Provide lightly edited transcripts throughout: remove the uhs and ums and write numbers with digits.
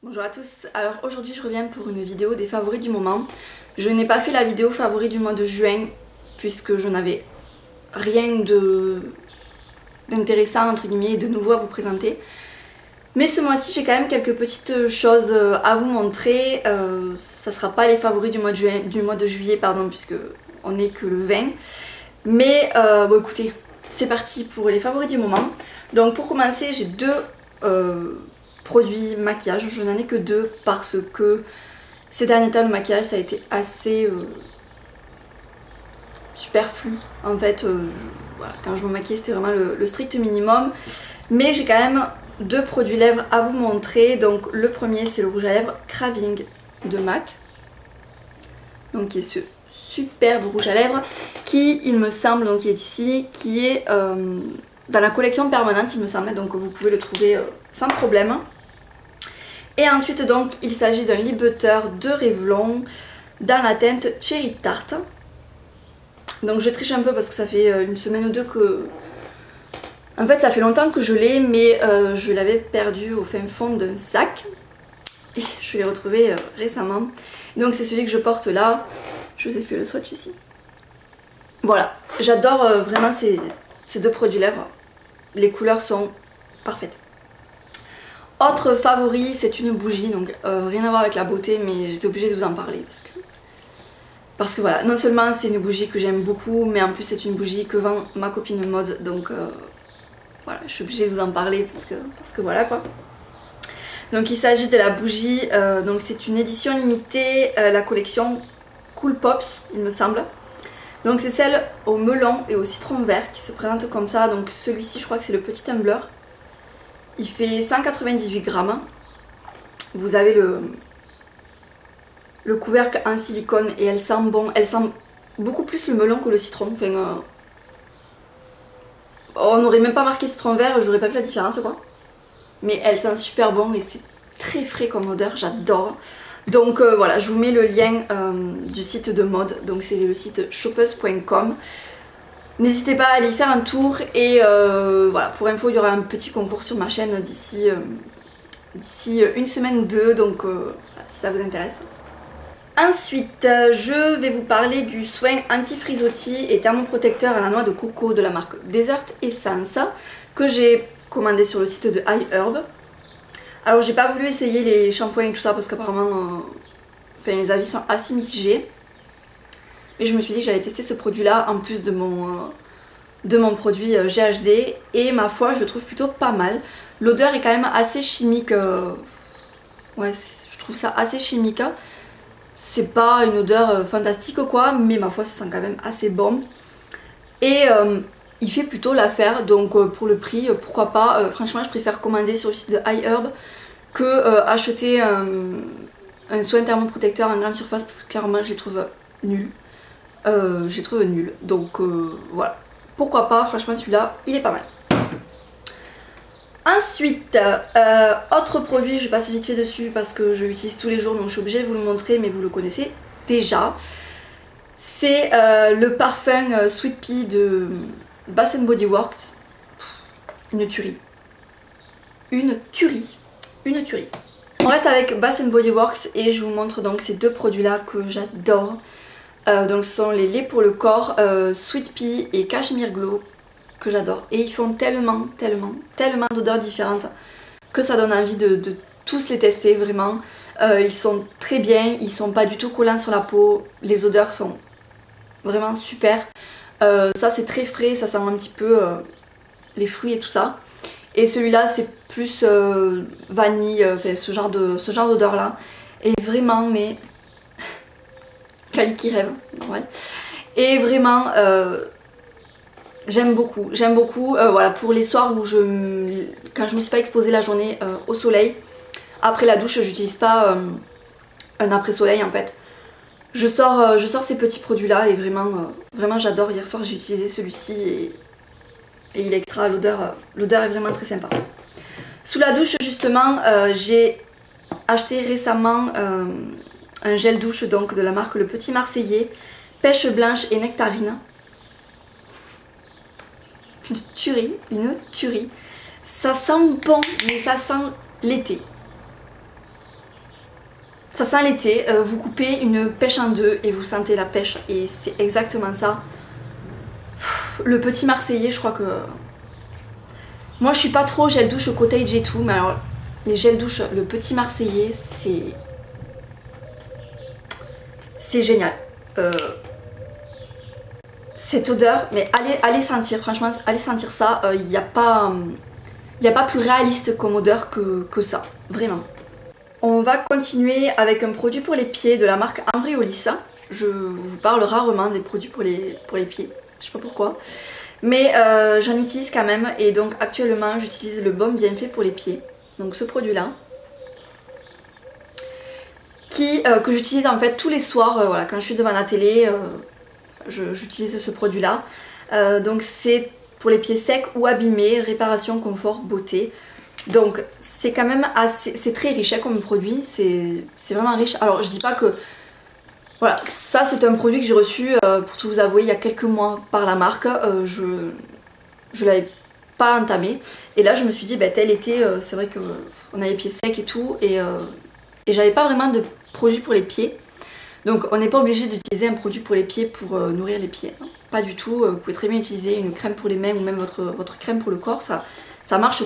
Bonjour à tous, alors aujourd'hui je reviens pour une vidéo des favoris du moment. Je n'ai pas fait la vidéo favoris du mois de juin puisque je n'avais rien d'intéressant entre guillemets et de nouveau à vous présenter. Mais ce mois-ci j'ai quand même quelques petites choses à vous montrer. Ça sera pas les favoris du mois de juillet pardon, puisque on n'est que le 20. Mais bon écoutez, c'est parti pour les favoris du moment. Donc pour commencer j'ai deux produits maquillage, je n'en ai que deux parce que ces derniers temps le maquillage ça a été assez superflu en fait. Voilà, quand je me maquillais c'était vraiment le strict minimum, mais j'ai quand même deux produits lèvres à vous montrer. Donc le premier c'est le rouge à lèvres Craving de MAC, donc qui est ce superbe rouge à lèvres qui il me semble donc qui est ici, qui est dans la collection permanente il me semble, donc vous pouvez le trouver sans problème. Et ensuite donc il s'agit d'un lip butter de Revlon dans la teinte Cherry Tart. Donc je triche un peu parce que ça fait une semaine ou deux que... En fait ça fait longtemps que je l'ai, mais je l'avais perdu au fin fond d'un sac. Et je l'ai retrouvé récemment. Donc c'est celui que je porte là. Je vous ai fait le swatch ici. Voilà, j'adore vraiment ces deux produits lèvres. Les couleurs sont parfaites. Autre favori, c'est une bougie, donc rien à voir avec la beauté, mais j'étais obligée de vous en parler parce que voilà, non seulement c'est une bougie que j'aime beaucoup, mais en plus c'est une bougie que vend ma copine Maude, donc voilà, je suis obligée de vous en parler parce que voilà quoi. Donc il s'agit de la bougie, donc c'est une édition limitée, la collection Cool Pops il me semble. Donc c'est celle au melon et au citron vert qui se présente comme ça, donc celui-ci je crois que c'est le petit tumbler. Il fait 198 grammes. Vous avez le couvercle en silicone et elle sent bon. Elle sent beaucoup plus le melon que le citron. Enfin, on n'aurait même pas marqué citron vert, j'aurais pas vu la différence quoi. Mais elle sent super bon et c'est très frais comme odeur, j'adore. Donc voilà, je vous mets le lien du site de mode. Donc c'est le site shoppeuse.com. N'hésitez pas à aller y faire un tour et voilà, pour info il y aura un petit concours sur ma chaîne d'ici une semaine ou deux, donc si ça vous intéresse. Ensuite, je vais vous parler du soin anti-frisottis et thermoprotecteur à la noix de coco de la marque Desert Essence que j'ai commandé sur le site de iHerb. Alors j'ai pas voulu essayer les shampoings et tout ça parce qu'apparemment les avis sont assez mitigés. Et je me suis dit que j'allais tester ce produit là en plus de mon produit GHD et ma foi je le trouve plutôt pas mal. L'odeur est quand même assez chimique, ouais je trouve ça assez chimique. C'est pas une odeur fantastique quoi, mais ma foi ça sent quand même assez bon. Et il fait plutôt l'affaire, donc pour le prix pourquoi pas. Franchement je préfère commander sur le site de iHerb que acheter un soin thermoprotecteur en grande surface parce que clairement je les trouve nuls. Je les trouve nuls, donc voilà, pourquoi pas, franchement celui-là il est pas mal. Ensuite, autre produit, je passe vite fait dessus parce que je l'utilise tous les jours donc je suis obligée de vous le montrer, mais vous le connaissez déjà. C'est le parfum Sweet Pea de Bath Body Works. Une tuerie. Une tuerie. Une tuerie. On reste avec Bath Body Works et je vous montre donc ces deux produits là que j'adore. Donc ce sont les laits pour le corps Sweet Pea et Cashmere Glow que j'adore, et ils font tellement d'odeurs différentes que ça donne envie de tous les tester vraiment. Ils sont très bien, ils sont pas du tout collants sur la peau, les odeurs sont vraiment super. Ça c'est très frais, ça sent un petit peu les fruits et tout ça, et celui-là c'est plus vanille, enfin ce genre d'odeur là, et vraiment mais Cali qui rêve, ouais. Et vraiment j'aime beaucoup, voilà, pour les soirs où quand je me suis pas exposée la journée au soleil, après la douche j'utilise pas un après soleil en fait, je sors ces petits produits là et vraiment j'adore. Hier soir j'ai utilisé celui-ci et il est extra, l'odeur est vraiment très sympa. Sous la douche justement j'ai acheté récemment un gel douche donc de la marque Le Petit Marseillais, pêche blanche et nectarine. Une tuerie. Ça sent bon, mais ça sent l'été. Ça sent l'été, vous coupez une pêche en deux et vous sentez la pêche et c'est exactement ça. Le petit Marseillais, je crois que... Moi je suis pas trop gel douche au cottage et tout, mais alors les gels douche, le petit Marseillais, c'est génial. Cette odeur, mais allez sentir, franchement, allez sentir ça, il n'y a pas plus réaliste comme odeur que ça, vraiment. On va continuer avec un produit pour les pieds de la marque Embryolisse. Je vous parle rarement des produits pour les pieds, je sais pas pourquoi. Mais j'en utilise quand même et donc actuellement j'utilise le Baume Bienfait pour les pieds. Donc ce produit là. Que j'utilise en fait tous les soirs, voilà, quand je suis devant la télé, j'utilise ce produit là. Donc c'est pour les pieds secs ou abîmés, réparation, confort, beauté. Donc c'est quand même assez, c'est très riche hein, comme produit, c'est vraiment riche. Alors je dis pas que, voilà, ça c'est un produit que j'ai reçu pour tout vous avouer il y a quelques mois par la marque, je l'avais pas entamé. Et là je me suis dit, bah, tel été, c'est vrai qu'on a les pieds secs et tout, et j'avais pas vraiment de produit pour les pieds. Donc on n'est pas obligé d'utiliser un produit pour les pieds pour nourrir les pieds, hein. Pas du tout, vous pouvez très bien utiliser une crème pour les mains ou même votre crème pour le corps, ça marche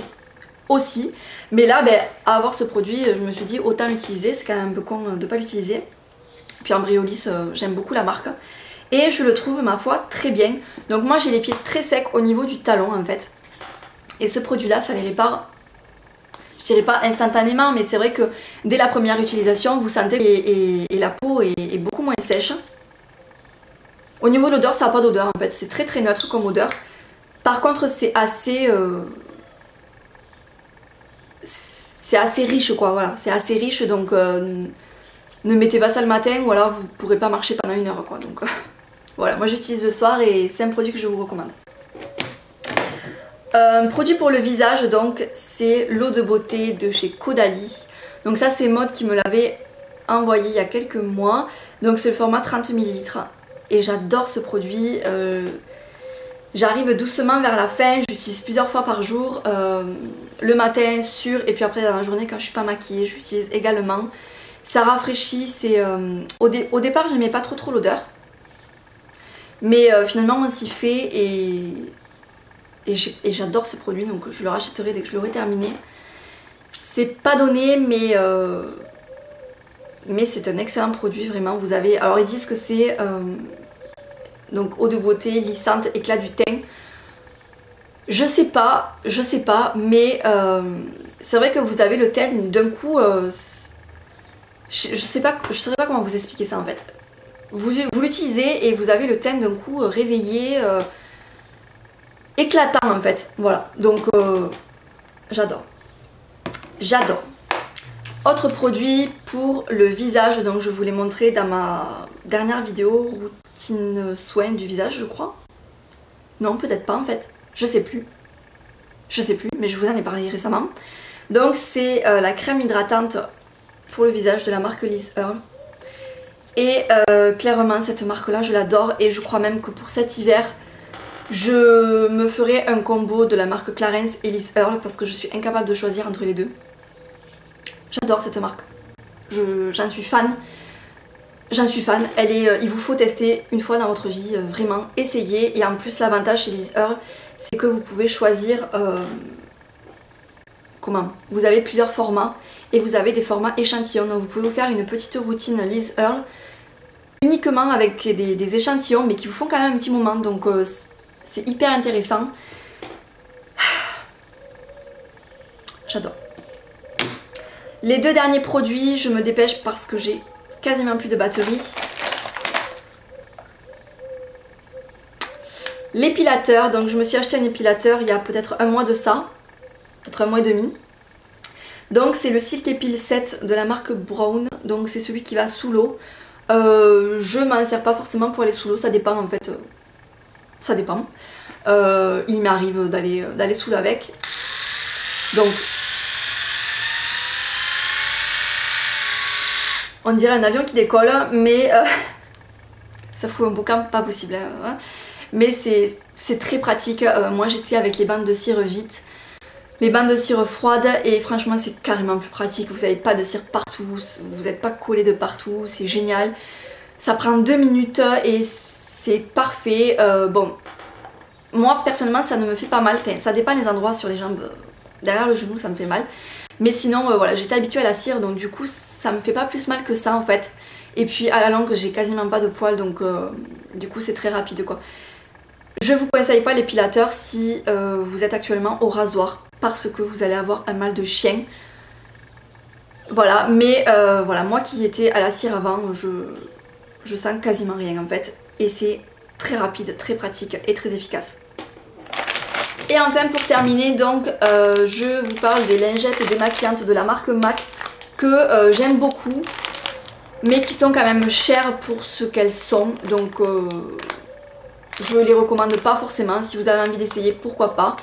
aussi. Mais là, ben, à avoir ce produit, je me suis dit autant l'utiliser, c'est quand même un peu con de ne pas l'utiliser. Puis Embryolisse, j'aime beaucoup la marque. Et je le trouve, ma foi, très bien. Donc moi j'ai les pieds très secs au niveau du talon en fait. Et ce produit là, ça les répare, je dirais pas instantanément, mais c'est vrai que dès la première utilisation, vous sentez et la peau est beaucoup moins sèche. Au niveau de l'odeur, ça n'a pas d'odeur en fait, c'est très très neutre comme odeur. Par contre, c'est assez riche quoi, voilà, c'est assez riche, donc ne mettez pas ça le matin ou alors vous pourrez pas marcher pendant une heure quoi. Donc voilà, moi j'utilise le soir et c'est un produit que je vous recommande. Un produit pour le visage, donc c'est l'eau de beauté de chez Caudalie. Donc ça c'est Maud qui me l'avait envoyé il y a quelques mois. Donc c'est le format 30 ml et j'adore ce produit. J'arrive doucement vers la fin, j'utilise plusieurs fois par jour, le matin sûr, et puis après dans la journée quand je suis pas maquillée, j'utilise également. Ça rafraîchit, au départ j'aimais pas trop l'odeur, mais finalement on s'y fait et j'adore ce produit, donc je le rachèterai dès que je l'aurai terminé. C'est pas donné, mais c'est un excellent produit vraiment. Vous avez, alors ils disent que c'est donc eau de beauté, lissante, éclat du teint. Je sais pas, mais c'est vrai que vous avez le teint d'un coup, je saurais pas comment vous expliquer ça en fait. Vous l'utilisez et vous avez le teint d'un coup réveillé, éclatant en fait, voilà. Donc j'adore. Autre produit pour le visage, donc je vous l'ai montré dans ma dernière vidéo, routine soin du visage je crois. Non, peut-être pas en fait, je sais plus, mais je vous en ai parlé récemment. Donc c'est la crème hydratante pour le visage de la marque Liz Earle. Et clairement cette marque là je l'adore et je crois même que pour cet hiver je me ferai un combo de la marque Clarins et Liz Earle parce que je suis incapable de choisir entre les deux. J'adore cette marque, j'en suis fan. Il vous faut tester une fois dans votre vie, vraiment essayez. Et en plus l'avantage chez Liz Earle, c'est que vous pouvez choisir vous avez plusieurs formats et vous avez des formats échantillons. Donc vous pouvez vous faire une petite routine Liz Earle uniquement avec des échantillons mais qui vous font quand même un petit moment. Donc c'est hyper intéressant. J'adore. Les deux derniers produits, je me dépêche parce que j'ai quasiment plus de batterie. L'épilateur, donc je me suis acheté un épilateur il y a peut-être un mois de ça, peut-être un mois et demi. Donc c'est le Silk Epil 7 de la marque Brown, donc c'est celui qui va sous l'eau. Je m'en sers pas forcément pour aller sous l'eau, ça dépend en fait, ça dépend. Il m'arrive d'aller sous l'eau avec. Donc on dirait un avion qui décolle, mais ça fout un boucan pas possible. Hein. Mais c'est très pratique. Moi j'étais avec les bandes de cire vite. les bandes de cire froides et franchement c'est carrément plus pratique, vous n'avez pas de cire partout, vous n'êtes pas collé de partout, c'est génial. Ça prend 2 minutes et c'est parfait. Bon, moi personnellement ça ne me fait pas mal, enfin, ça dépend des endroits sur les jambes, derrière le genou ça me fait mal. Mais sinon voilà, j'étais habituée à la cire donc du coup ça me fait pas plus mal que ça en fait. Et puis à la langue j'ai quasiment pas de poils donc du coup c'est très rapide quoi. Je vous conseille pas l'épilateur si vous êtes actuellement au rasoir parce que vous allez avoir un mal de chien. Voilà, mais voilà, moi qui étais à la cire avant, je sens quasiment rien en fait. Et c'est très rapide, très pratique et très efficace. Et enfin pour terminer, donc je vous parle des lingettes démaquillantes de la marque MAC que j'aime beaucoup, mais qui sont quand même chères pour ce qu'elles sont. Donc je les recommande pas forcément. Si vous avez envie d'essayer, pourquoi pas.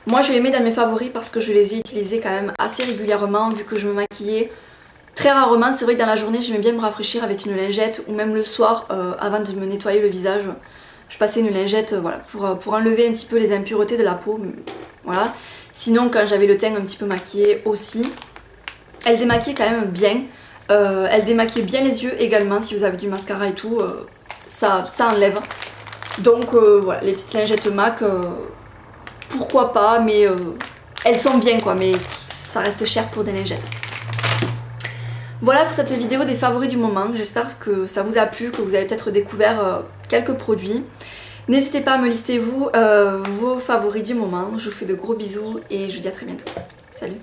Moi je les mets dans mes favoris parce que je les ai utilisés quand même assez régulièrement vu que je me maquillais très rarement. C'est vrai que dans la journée j'aimais bien me rafraîchir avec une lingette ou même le soir avant de me nettoyer le visage. Je passais une lingette voilà, pour enlever un petit peu les impuretés de la peau. Voilà. Sinon quand j'avais le teint un petit peu maquillé aussi. Elle démaquille quand même bien. Elle démaquille bien les yeux également si vous avez du mascara et tout. Ça enlève. Donc voilà, les petites lingettes MAC, pourquoi pas, mais elles sont bien quoi, mais ça reste cher pour des lingettes. Voilà pour cette vidéo des favoris du moment, j'espère que ça vous a plu, que vous avez peut-être découvert quelques produits. N'hésitez pas à me lister vous vos favoris du moment, je vous fais de gros bisous et je vous dis à très bientôt. Salut!